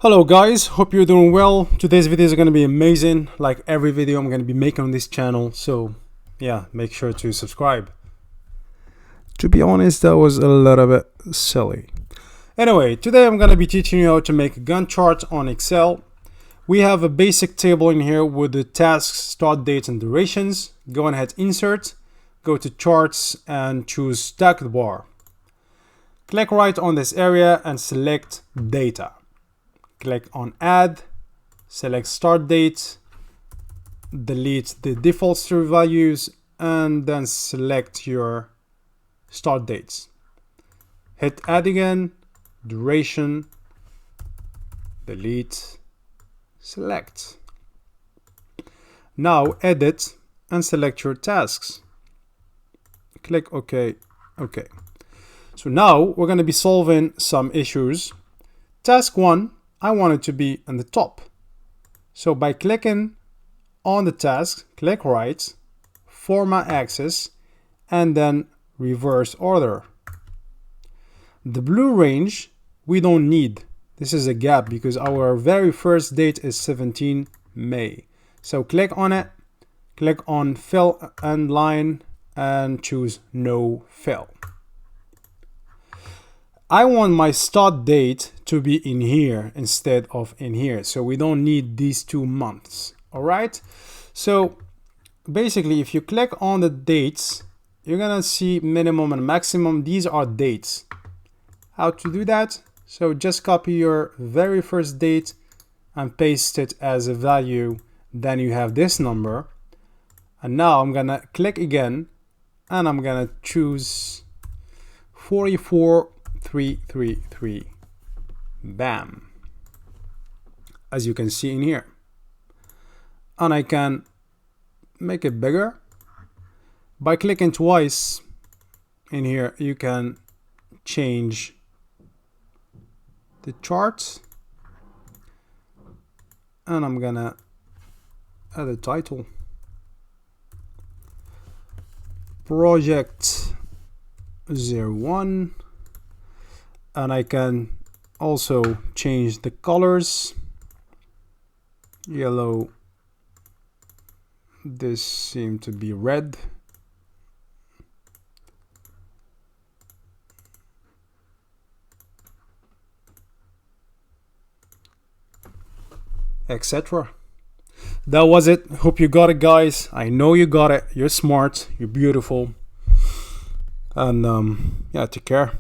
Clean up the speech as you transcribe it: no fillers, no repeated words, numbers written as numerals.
Hello guys, hope you're doing well. Today's video is going to be amazing, like every video I'm going to be making on this channel, so yeah, make sure to subscribe. To be honest, that was a little bit silly. Anyway, today I'm going to be teaching you how to make a Gantt chart on Excel. We have a basic table in here with the tasks, start dates and durations. Go ahead, insert, go to charts and choose stacked bar. Click right on this area and select data. Click on add, select start date, delete the default story values, and then select your start dates. Hit add again, duration, delete, select. Now edit and select your tasks. Click OK, OK. So now we're going to be solving some issues. Task 1. I want it to be on the top. So by clicking on the task, click right, format axis, and then reverse order. The blue range we don't need. This is a gap because our very first date is 17 May. So click on it, click on fill and line, and choose no fill. I want my start date to be in here instead of in here, so we don't need these 2 months. All right, so basically if you click on the dates, you're gonna see minimum and maximum. These are dates. How to do that? So just copy your very first date and paste it as a value, then you have this number. And now I'm gonna click again and I'm gonna choose 44333. Bam, as you can see in here. And I can make it bigger by clicking twice in here. You can change the chart, and I'm gonna add a title, project 01, and I can also change the colors. Yellow, this seemed to be red. Etc. That was it. Hope you got it, guys. I know you got it. You're smart, you're beautiful, and yeah, take care.